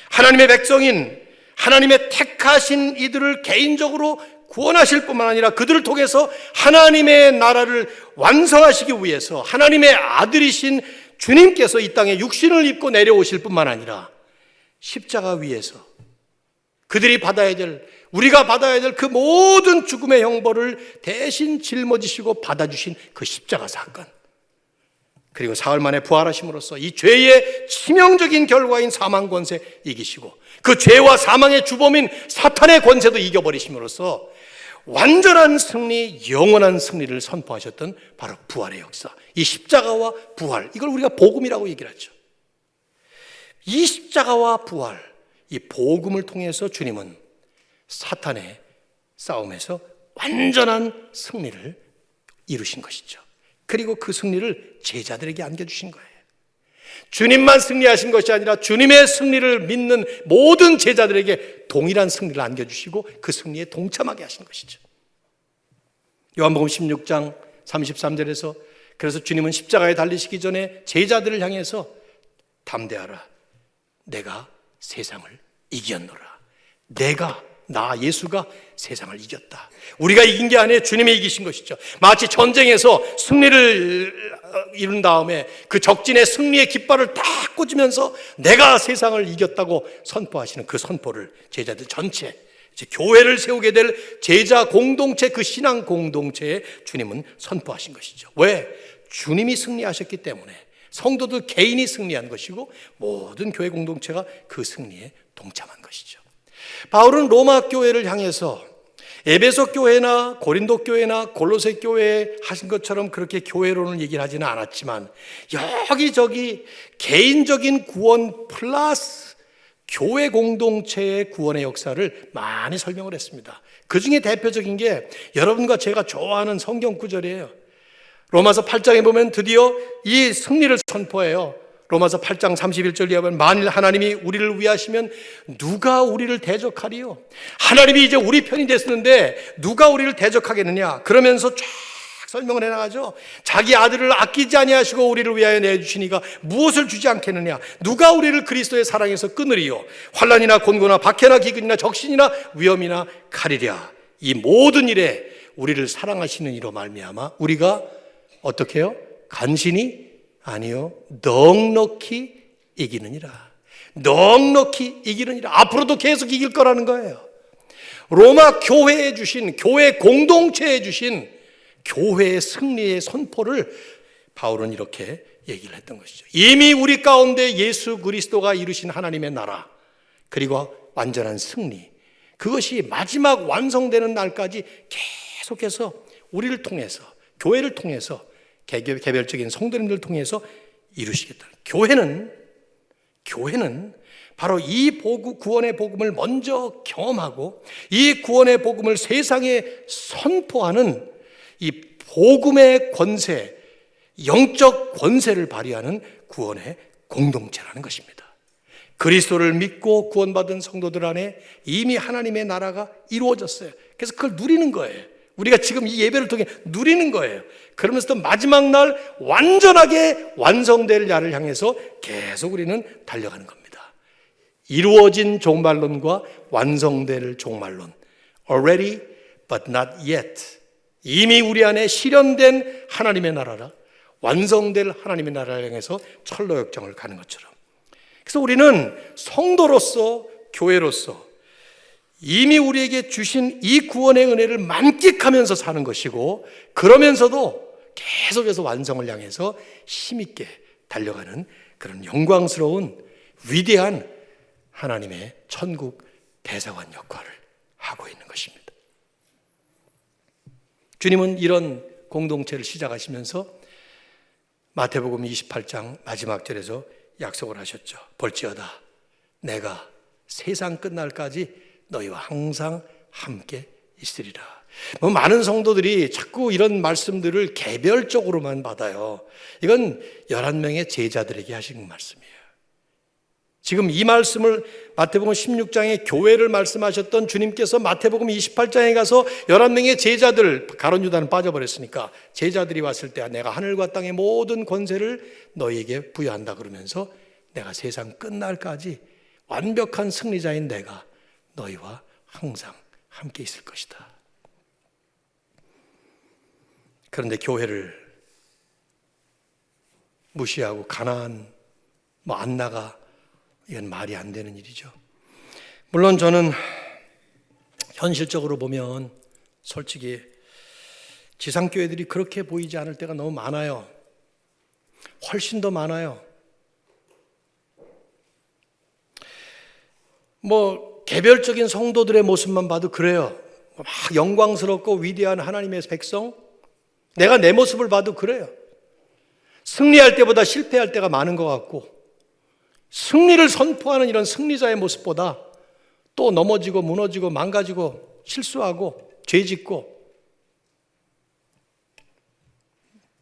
하나님의 백성인 하나님의 택하신 이들을 개인적으로 구원하실 뿐만 아니라 그들을 통해서 하나님의 나라를 완성하시기 위해서 하나님의 아들이신 주님께서 이 땅에 육신을 입고 내려오실 뿐만 아니라 십자가 위에서 그들이 받아야 될, 우리가 받아야 될 그 모든 죽음의 형벌을 대신 짊어지시고 받아주신 그 십자가 사건, 그리고 사흘 만에 부활하심으로써 이 죄의 치명적인 결과인 사망 권세 이기시고 그 죄와 사망의 주범인 사탄의 권세도 이겨버리심으로써 완전한 승리, 영원한 승리를 선포하셨던 바로 부활의 역사, 이 십자가와 부활, 이걸 우리가 복음이라고 얘기를 하죠. 이 십자가와 부활, 이 복음을 통해서 주님은 사탄의 싸움에서 완전한 승리를 이루신 것이죠. 그리고 그 승리를 제자들에게 안겨주신 거예요. 주님만 승리하신 것이 아니라 주님의 승리를 믿는 모든 제자들에게 동일한 승리를 안겨주시고 그 승리에 동참하게 하신 것이죠. 요한복음 16장 33절에서 그래서 주님은 십자가에 달리시기 전에 제자들을 향해서 담대하라, 내가 세상을 이겼노라. 나 예수가 세상을 이겼다. 우리가 이긴 게 아니에요. 주님이 이기신 것이죠. 마치 전쟁에서 승리를 이룬 다음에 그 적진의 승리의 깃발을 딱 꽂으면서 내가 세상을 이겼다고 선포하시는 그 선포를 제자들 전체, 이제 교회를 세우게 될 제자 공동체, 그 신앙 공동체에 주님은 선포하신 것이죠. 왜? 주님이 승리하셨기 때문에 성도들 개인이 승리한 것이고 모든 교회 공동체가 그 승리에 동참한 것이죠. 바울은 로마 교회를 향해서 에베소 교회나 고린도 교회나 골로새 교회에 하신 것처럼 그렇게 교회론을 얘기를 하지는 않았지만 여기저기 개인적인 구원 플러스 교회 공동체의 구원의 역사를 많이 설명을 했습니다. 그 중에 대표적인 게 여러분과 제가 좋아하는 성경 구절이에요. 로마서 8장에 보면 드디어 이 승리를 선포해요. 로마서 8장 31절에 보면 만일 하나님이 우리를 위하시면 누가 우리를 대적하리요? 하나님이 이제 우리 편이 됐는데 누가 우리를 대적하겠느냐? 그러면서 쫙 설명을 해나가죠. 자기 아들을 아끼지 아니하시고 우리를 위하여 내주시니가 무엇을 주지 않겠느냐? 누가 우리를 그리스도의 사랑에서 끊으리요? 환난이나 곤고나 박해나 기근이나 적신이나 위험이나 칼이랴. 이 모든 일에 우리를 사랑하시는 이로 말미암아 우리가 어떻게 해요? 간신히 아니요, 넉넉히 이기느니라. 넉넉히 이기느니라. 앞으로도 계속 이길 거라는 거예요. 로마 교회에 주신, 교회 공동체에 주신 교회의 승리의 선포를 바울은 이렇게 얘기를 했던 것이죠. 이미 우리 가운데 예수 그리스도가 이루신 하나님의 나라, 그리고 완전한 승리, 그것이 마지막 완성되는 날까지 계속해서 우리를 통해서, 교회를 통해서, 개별적인 성도님들 통해서 이루시겠다. 교회는 바로 이 구원의 복음을 먼저 경험하고 이 구원의 복음을 세상에 선포하는 이 복음의 권세, 영적 권세를 발휘하는 구원의 공동체라는 것입니다. 그리스도를 믿고 구원받은 성도들 안에 이미 하나님의 나라가 이루어졌어요. 그래서 그걸 누리는 거예요. 우리가 지금 이 예배를 통해 누리는 거예요. 그러면서 또 마지막 날 완전하게 완성될 날을 향해서 계속 우리는 달려가는 겁니다. 이루어진 종말론과 완성될 종말론. Already but not yet. 이미 우리 안에 실현된 하나님의 나라라, 완성될 하나님의 나라를 향해서 철로 역정을 가는 것처럼. 그래서 우리는 성도로서, 교회로서 이미 우리에게 주신 이 구원의 은혜를 만끽하면서 사는 것이고, 그러면서도 계속해서 완성을 향해서 힘있게 달려가는 그런 영광스러운 위대한 하나님의 천국 대사관 역할을 하고 있는 것입니다. 주님은 이런 공동체를 시작하시면서 마태복음 28장 마지막 절에서 약속을 하셨죠. 볼지어다 내가 세상 끝날까지 너희와 항상 함께 있으리라. 많은 성도들이 자꾸 이런 말씀들을 개별적으로만 받아요. 이건 11명의 제자들에게 하신 말씀이에요. 지금 이 말씀을 마태복음 16장에 교회를 말씀하셨던 주님께서 마태복음 28장에 가서 11명의 제자들, 가룟 유다는 빠져버렸으니까 제자들이 왔을 때 내가 하늘과 땅의 모든 권세를 너희에게 부여한다 그러면서 내가 세상 끝날까지 완벽한 승리자인 내가 너희와 항상 함께 있을 것이다. 그런데 교회를 무시하고 가나안 안 나가, 이건 말이 안 되는 일이죠. 물론 저는 현실적으로 보면 솔직히 지상교회들이 그렇게 보이지 않을 때가 너무 많아요. 훨씬 더 많아요. 개별적인 성도들의 모습만 봐도 그래요. 막 영광스럽고 위대한 하나님의 백성, 내가 내 모습을 봐도 그래요. 승리할 때보다 실패할 때가 많은 것 같고, 승리를 선포하는 이런 승리자의 모습보다 또 넘어지고 무너지고 망가지고 실수하고 죄짓고,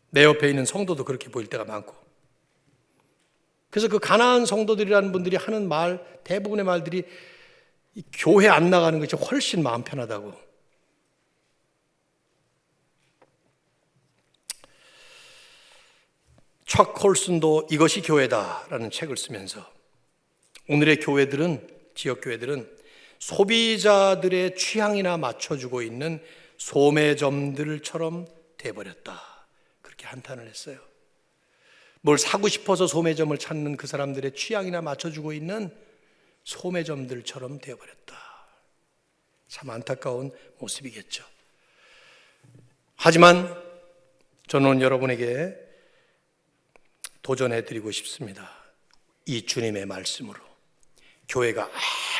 내 옆에 있는 성도도 그렇게 보일 때가 많고, 그래서 그 가나안 성도들이라는 분들이 하는 말, 대부분의 말들이 교회 안 나가는 것이 훨씬 마음 편하다고. 척 콜슨도 이것이 교회다라는 책을 쓰면서 오늘의 교회들은, 지역교회들은 소비자들의 취향이나 맞춰주고 있는 소매점들처럼 돼버렸다, 그렇게 한탄을 했어요. 뭘 사고 싶어서 소매점을 찾는 그 사람들의 취향이나 맞춰주고 있는 소매점들처럼 되어버렸다. 참 안타까운 모습이겠죠. 하지만 저는 여러분에게 도전해드리고 싶습니다. 이 주님의 말씀으로 교회가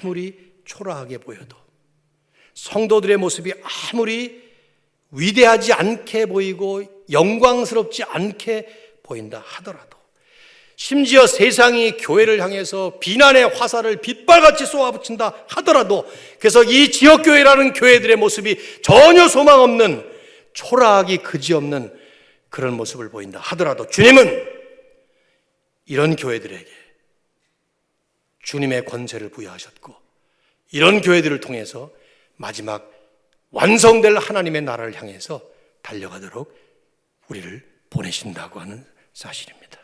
아무리 초라하게 보여도, 성도들의 모습이 아무리 위대하지 않게 보이고 영광스럽지 않게 보인다 하더라도, 심지어 세상이 교회를 향해서 비난의 화살을 빗발같이 쏘아붙인다 하더라도, 그래서 이 지역교회라는 교회들의 모습이 전혀 소망 없는, 초라하기 그지없는 그런 모습을 보인다 하더라도, 주님은 이런 교회들에게 주님의 권세를 부여하셨고, 이런 교회들을 통해서 마지막 완성될 하나님의 나라를 향해서 달려가도록 우리를 보내신다고 하는 사실입니다.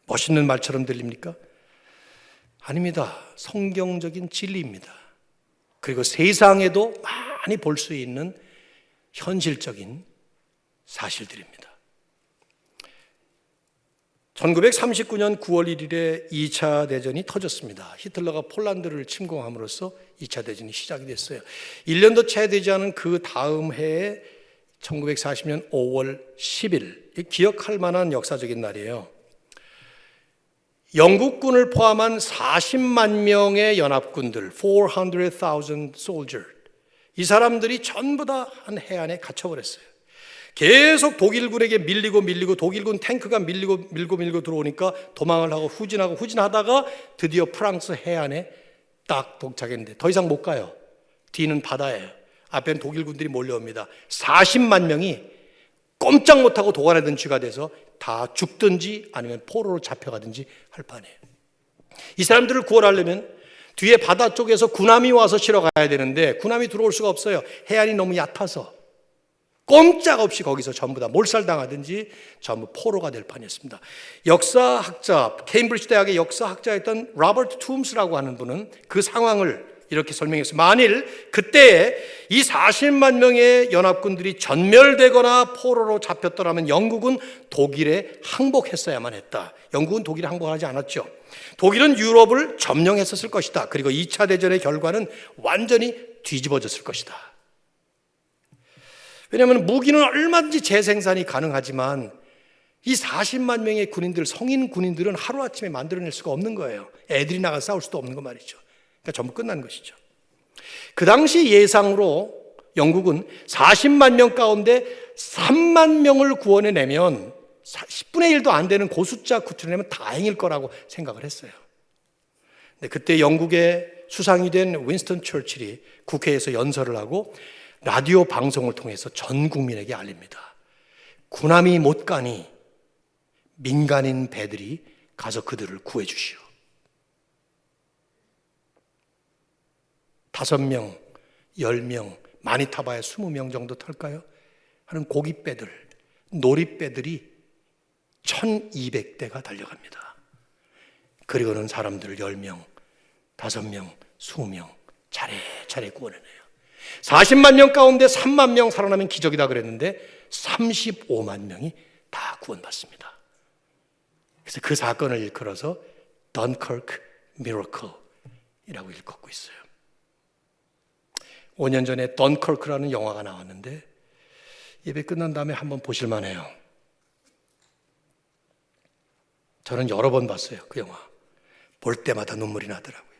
멋있는 말처럼 들립니까? 아닙니다. 성경적인 진리입니다. 그리고 세상에도 많이 볼 수 있는 현실적인 사실들입니다. 1939년 9월 1일에 2차 대전이 터졌습니다. 히틀러가 폴란드를 침공함으로써 2차 대전이 시작이 됐어요. 1년도 채 되지 않은 그 다음 해에 1940년 5월 10일, 기억할 만한 역사적인 날이에요. 영국군을 포함한 40만 명의 연합군들, 400,000 soldiers, 이 사람들이 전부 다 한 해안에 갇혀버렸어요. 계속 독일군에게 밀리고 독일군 탱크가 밀고 들어오니까 도망을 하고 후진하다가 드디어 프랑스 해안에 딱 도착했는데 더 이상 못 가요. 뒤는 바다예요. 앞에는 독일군들이 몰려옵니다. 40만 명이 꼼짝 못하고 도관하던 쥐가 돼서 다 죽든지 아니면 포로로 잡혀가든지 할 판이에요. 이 사람들을 구원하려면 뒤에 바다 쪽에서 군함이 와서 실어 가야 되는데 군함이 들어올 수가 없어요. 해안이 너무 얕아서 꼼짝없이 거기서 전부 다 몰살당하든지 전부 포로가 될 판이었습니다. 역사학자, 케임브리지 대학의 역사학자였던 로버트 툼스라고 하는 분은 그 상황을 이렇게 설명했어요. 만일 그때에 이 40만 명의 연합군들이 전멸되거나 포로로 잡혔더라면 영국은 독일에 항복했어야만 했다. 영국은 독일에 항복하지 않았죠. 독일은 유럽을 점령했었을 것이다. 그리고 2차 대전의 결과는 완전히 뒤집어졌을 것이다. 왜냐하면 무기는 얼마든지 재생산이 가능하지만 이 40만 명의 군인들, 성인 군인들은 하루아침에 만들어낼 수가 없는 거예요. 애들이 나가 싸울 수도 없는 거 말이죠. 그러니까 전부 끝난 것이죠. 그 당시 예상으로 영국은 40만 명 가운데 3만 명을 구원해내면 10분의 1도 안 되는 고숫자 구출해내면 다행일 거라고 생각을 했어요. 근데 그때 영국의 수상이 된 윈스턴 처칠이 국회에서 연설을 하고 라디오 방송을 통해서 전 국민에게 알립니다. 군함이 못 가니 민간인 배들이 가서 그들을 구해 주시오. 5명, 10명, 많이 타봐야 20명 정도 탈까요? 하는 고깃배들, 놀이배들이 1200대가 달려갑니다. 그리고는 사람들 10명, 5명, 20명 차례차례 구원해내요. 40만 명 가운데 3만 명 살아나면 기적이다 그랬는데 35만 명이 다 구원받습니다. 그래서 그 사건을 일컬어서 던커크 미러클이라고 일컫고 있어요. 5년 전에 던커크라는 영화가 나왔는데 예배 끝난 다음에 한번 보실만 해요. 저는 여러 번 봤어요. 그 영화. 볼 때마다 눈물이 나더라고요.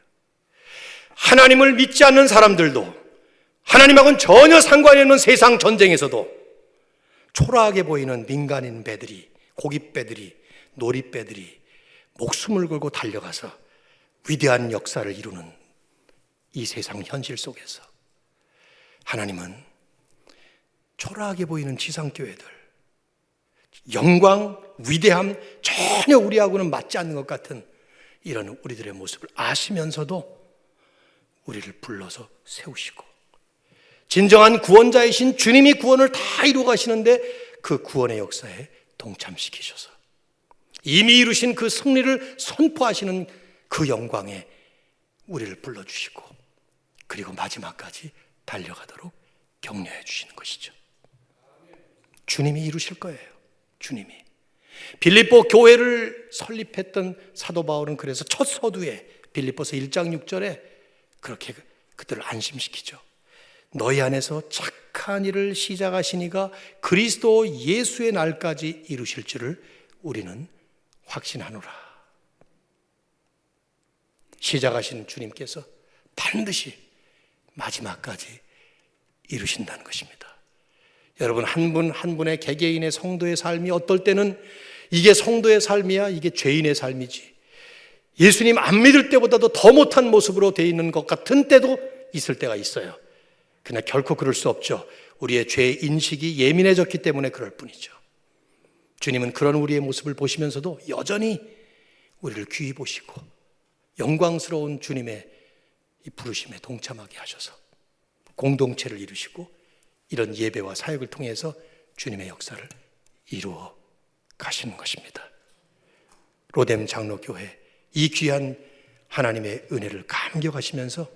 하나님을 믿지 않는 사람들도 하나님하고는 전혀 상관이 없는 세상 전쟁에서도 초라하게 보이는 민간인 배들이, 고깃배들이, 놀이배들이 목숨을 걸고 달려가서 위대한 역사를 이루는 이 세상 현실 속에서 하나님은 초라하게 보이는 지상교회들, 영광, 위대함 전혀 우리하고는 맞지 않는 것 같은 이런 우리들의 모습을 아시면서도 우리를 불러서 세우시고 진정한 구원자이신 주님이 구원을 다 이루어 가시는데 그 구원의 역사에 동참시키셔서 이미 이루신 그 승리를 선포하시는 그 영광에 우리를 불러주시고 그리고 마지막까지 달려가도록 격려해 주시는 것이죠. 주님이 이루실 거예요. 주님이. 빌립보 교회를 설립했던 사도 바울은 그래서 첫 서두에 빌립보서 1장 6절에 그렇게 그들을 안심시키죠. 너희 안에서 착한 일을 시작하시니가 그리스도 예수의 날까지 이루실 줄을 우리는 확신하노라. 시작하신 주님께서 반드시 마지막까지 이루신다는 것입니다. 여러분 한 분 한 분의 개개인의 성도의 삶이 어떨 때는 이게 성도의 삶이야, 이게 죄인의 삶이지, 예수님 안 믿을 때보다도 더 못한 모습으로 되어 있는 것 같은 때도 있을 때가 있어요. 그러나 결코 그럴 수 없죠. 우리의 죄 인식이 예민해졌기 때문에 그럴 뿐이죠. 주님은 그런 우리의 모습을 보시면서도 여전히 우리를 귀히 보시고 영광스러운 주님의 이 부르심에 동참하게 하셔서 공동체를 이루시고 이런 예배와 사역을 통해서 주님의 역사를 이루어 가시는 것입니다. 로뎀 장로교회 이 귀한 하나님의 은혜를 감격하시면서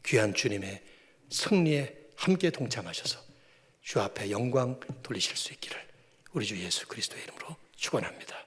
귀한 주님의 승리에 함께 동참하셔서 주 앞에 영광 돌리실 수 있기를 우리 주 예수 그리스도의 이름으로 축원합니다.